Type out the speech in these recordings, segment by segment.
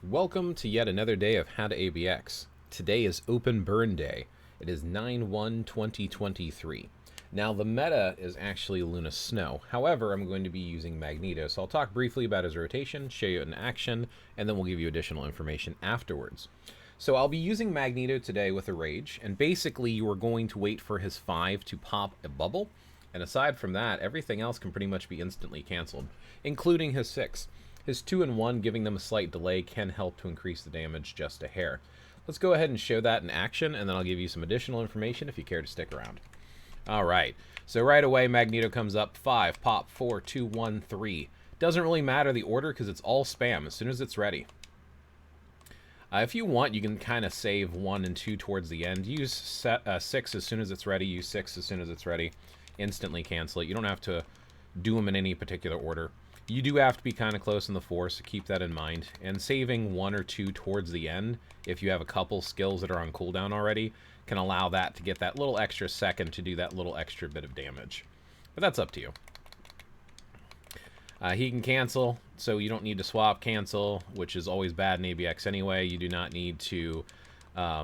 Welcome to yet another day of How to ABX. Today is Open Burn Day. It is 9/1/2023. Now the meta is actually Luna Snow. However, I'm going to be using Magneto, so I'll talk briefly about his rotation, show you it in action, and then we'll give you additional information afterwards. So I'll be using Magneto today with a Rage, and basically you are going to wait for his 5 to pop a bubble, and aside from that, everything else can pretty much be instantly cancelled, including his 6. His 2 and 1, giving them a slight delay, can help to increase the damage just a hair. Let's go ahead and show that in action, and then I'll give you some additional information if you care to stick around. Alright, so right away Magneto comes up, 5, pop, 4, 2, 1, 3. Doesn't really matter the order because it's all spam as soon as it's ready. If you want, you can kind of save 1 and 2 towards the end. Use 6 as soon as it's ready, use 6 as soon as it's ready. Instantly cancel it. You don't have to do them in any particular order. You do have to be kind of close in the 4, so keep that in mind. And saving 1 or 2 towards the end, if you have a couple skills that are on cooldown already, can allow that to get that little extra second to do that little extra bit of damage. But that's up to you. He can cancel, so you don't need to swap cancel, which is always bad in ABX anyway. You do not need to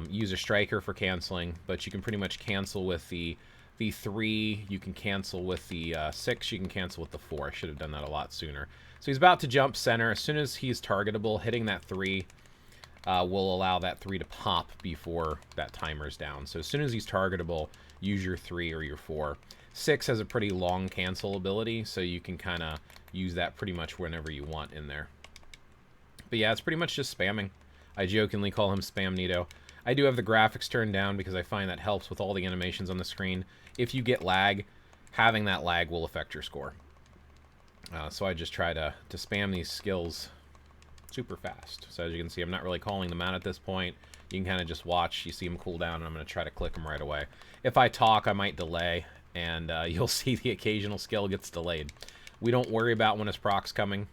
use a striker for canceling, but you can pretty much cancel with the 3, you can cancel with the 6, you can cancel with the 4. I should have done that a lot sooner. So he's about to jump center. As soon as he's targetable, hitting that 3 will allow that 3 to pop before that timer's down. So as soon as he's targetable, use your 3 or your 4. 6 has a pretty long cancel ability, so you can kind of use that pretty much whenever you want in there. But yeah, it's pretty much just spamming. I jokingly call him Spamneto. I do have the graphics turned down because I find that helps with all the animations on the screen. If you get lag, having that lag will affect your score. So I just try to spam these skills super fast. So as you can see, I'm not really calling them out at this point. You can kind of just watch. You see them cool down, and I'm going to try to click them right away. If I talk, I might delay, and you'll see the occasional skill gets delayed. We don't worry about when his proc's coming.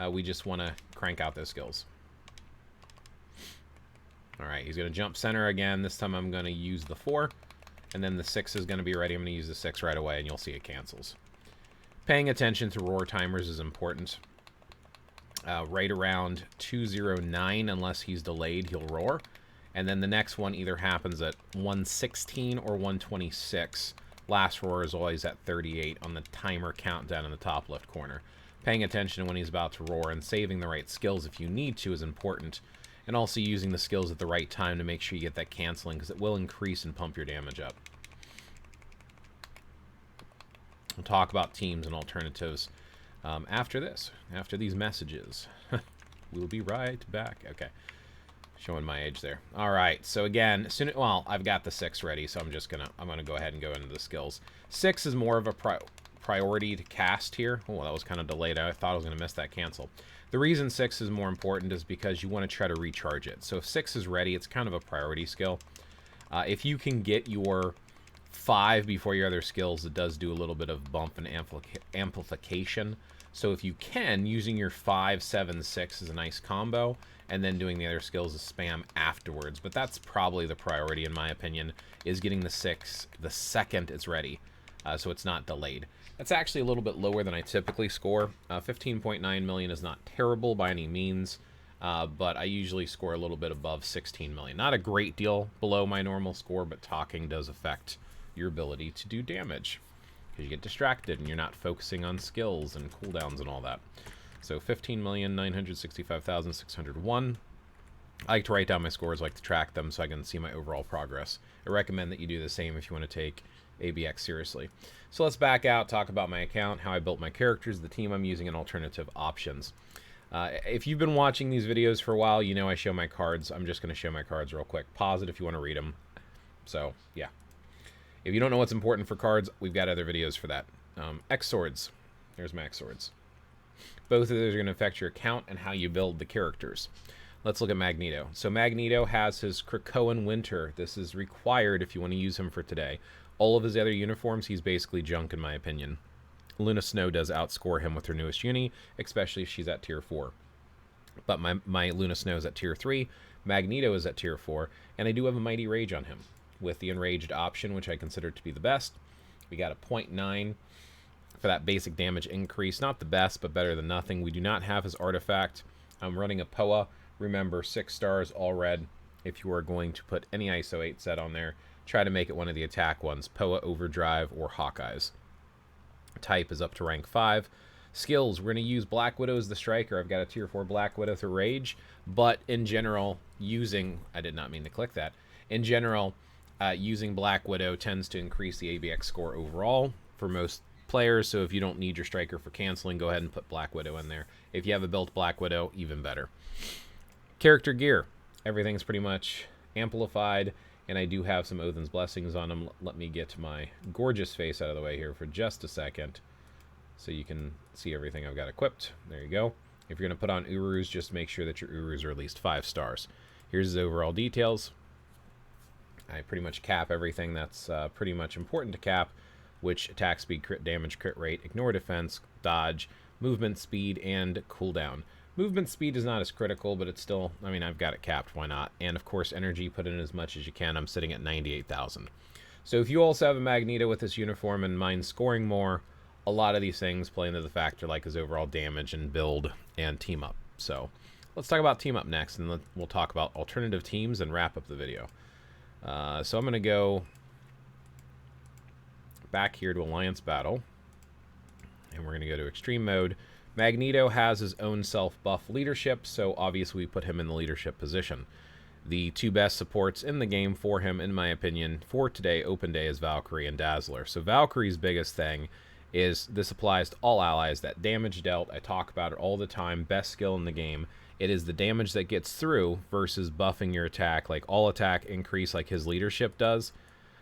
We just want to crank out those skills. Alright, he's going to jump center again. This time I'm going to use the 4. And then the 6 is going to be ready. I'm going to use the 6 right away, and you'll see it cancels. Paying attention to roar timers is important. Right around 209, unless he's delayed, he'll roar. And then the next one either happens at 116 or 126. Last roar is always at 38 on the timer countdown in the top left corner. Paying attention when he's about to roar and saving the right skills if you need to is important. And also using the skills at the right time to make sure you get that canceling, because it will increase and pump your damage up. We'll talk about teams and alternatives after this, after these messages. We'll be right back. Okay, showing my age there. All right, so again, well, I've got the 6 ready, so I'm gonna go ahead and go into the skills. 6 is more of a priority to cast here. Oh, that was kind of delayed. I thought I was gonna miss that cancel. The reason 6 is more important is because you want to try to recharge it. So if 6 is ready, it's kind of a priority skill. If you can get your 5 before your other skills, it does do a little bit of bump and amplification. So if you can, using your 5, 7, 6 is a nice combo, and then doing the other skills is spam afterwards. But that's probably the priority, in my opinion, is getting the 6 the second it's ready, so it's not delayed. That's actually a little bit lower than I typically score. 15.9 million is not terrible by any means, but I usually score a little bit above 16 million. Not a great deal below my normal score, but talking does affect your ability to do damage, because you get distracted and you're not focusing on skills and cooldowns and all that. So 15,965,601. I like to write down my scores, I like to track them so I can see my overall progress. I recommend that you do the same if you want to take ABX seriously. So let's back out, talk about my account, how I built my characters, the team I'm using, and alternative options. If you've been watching these videos for a while, you know I show my cards. I'm just going to show my cards real quick. Pause it if you want to read them. So, yeah. If you don't know what's important for cards, we've got other videos for that. X swords. There's my X swords. Both of those are going to affect your account and how you build the characters. Let's look at Magneto. So Magneto has his Krakoan Winter. This is required if you want to use him for today. All of his other uniforms, he's basically junk in my opinion. Luna Snow does outscore him with her newest uni, especially if she's at tier 4. But my Luna Snow is at tier 3, Magneto is at tier 4, and I do have a Mighty Rage on him with the Enraged option, which I consider to be the best. We got a 0.9 for that basic damage increase. Not the best, but better than nothing. We do not have his artifact. I'm running a POA Remember, 6 stars, all red. If you are going to put any ISO 8 set on there, try to make it one of the attack ones, Poa, Overdrive, or Hawkeyes. Type is up to rank 5. Skills, we're going to use Black Widow as the striker. I've got a tier 4 Black Widow through Rage, but in general, I did not mean to click that. In general, using Black Widow tends to increase the ABX score overall for most players, so if you don't need your striker for canceling, go ahead and put Black Widow in there. If you have a built Black Widow, even better. Character gear, everything's pretty much amplified, and I do have some Odin's Blessings on them. Let me get my gorgeous face out of the way here for just a second so you can see everything I've got equipped. There you go. If you're going to put on Urus, just make sure that your Urus are at least 5 stars. Here's his overall details. I pretty much cap everything that's pretty much important to cap, which attack speed, crit damage, crit rate, ignore defense, dodge, movement speed, and cooldown. Movement speed is not as critical, but it's still, I mean, I've got it capped, why not? And of course, energy, put in as much as you can. I'm sitting at 98,000. So if you also have a Magneto with this uniform and mind scoring more, a lot of these things play into the factor like his overall damage and build and team up. So let's talk about team up next, and we'll talk about alternative teams and wrap up the video. So I'm going to go back here to Alliance Battle, and we're going to go to Extreme Mode. Magneto has his own self-buff leadership, so obviously we put him in the leadership position. The 2 best supports in the game for him, in my opinion, for today, Open Day, is Valkyrie and Dazzler. So Valkyrie's biggest thing is this applies to all allies. That damage dealt, I talk about it all the time, best skill in the game. It is the damage that gets through versus buffing your attack, like all attack increase like his leadership does.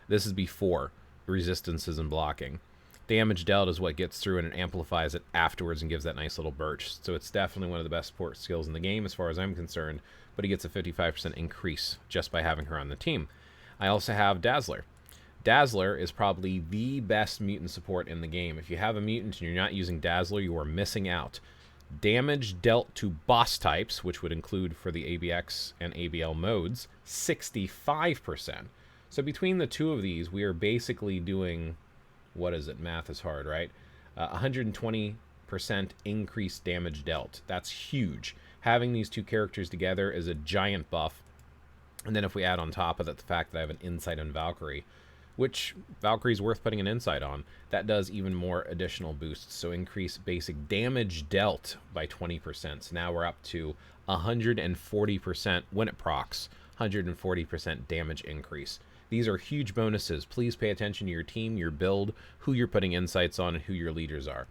This is before resistances and blocking. Damage dealt is what gets through, and it amplifies it afterwards and gives that nice little burst. So it's definitely one of the best support skills in the game as far as I'm concerned, but he gets a 55% increase just by having her on the team. I also have Dazzler. Dazzler is probably the best mutant support in the game. If you have a mutant and you're not using Dazzler, you are missing out. Damage dealt to boss types, which would include for the ABX and ABL modes, 65%. So between the two of these, we are basically doing, what is it? Math is hard, right? 120% increased damage dealt. That's huge. Having these two characters together is a giant buff. And then if we add on top of that the fact that I have an insight on Valkyrie, which Valkyrie's worth putting an insight on, that does even more additional boosts. So increase basic damage dealt by 20%. So now we're up to 140% when it procs, 140% damage increase. These are huge bonuses. Please pay attention to your team, your build, who you're putting insights on, and who your leaders are.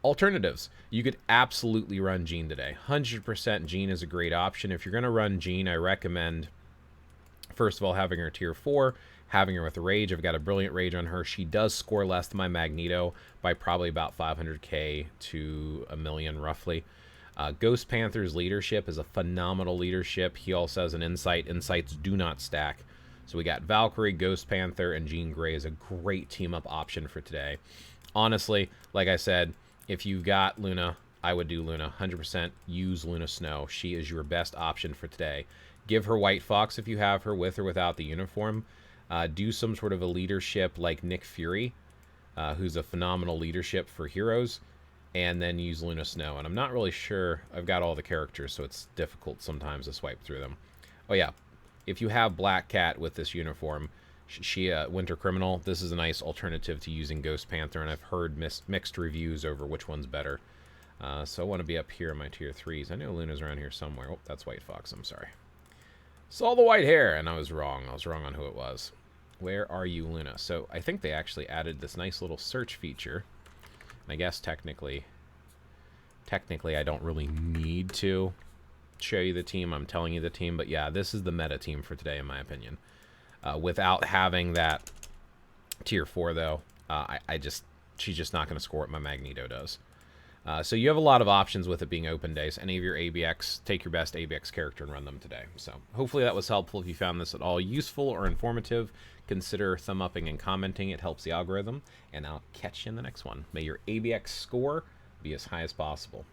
Alternatives. You could absolutely run Jean today. 100% Jean is a great option. If you're going to run Jean, I recommend, first of all, having her tier 4, having her with Rage. I've got a brilliant Rage on her. She does score less than my Magneto by probably about 500k to a million, roughly. Ghost Panther's leadership is a phenomenal leadership. He also has an insight. Insights do not stack. So we got Valkyrie, Ghost Panther, and Jean Grey is a great team-up option for today. Honestly, like I said, if you've got Luna, I would do Luna. 100% use Luna Snow. She is your best option for today. Give her White Fox if you have her, with or without the uniform. Do some sort of a leadership like Nick Fury, who's a phenomenal leadership for heroes, and then use Luna Snow. And I'm not really sure. I've got all the characters, so it's difficult sometimes to swipe through them. Oh, yeah. If you have Black Cat with this uniform, she Winter Criminal, this is a nice alternative to using Ghost Panther, and I've heard mixed reviews over which one's better. So I want to be up here in my tier 3s. I know Luna's around here somewhere. Oh, that's White Fox. I'm sorry. Saw the white hair, and I was wrong. I was wrong on who it was. Where are you, Luna? So I think they actually added this nice little search feature. And I guess technically I don't really need to show you the team. I'm telling you the team, but yeah, this is the meta team for today in my opinion. Without having that tier 4 though, she's just not going to score what my Magneto does. So you have a lot of options with it being open days. Any of your ABX, take your best ABX character and run them today. So hopefully that was helpful. If you found this at all useful or informative, consider thumb upping and commenting. It helps the algorithm, and I'll catch you in the next one. May your ABX score be as high as possible.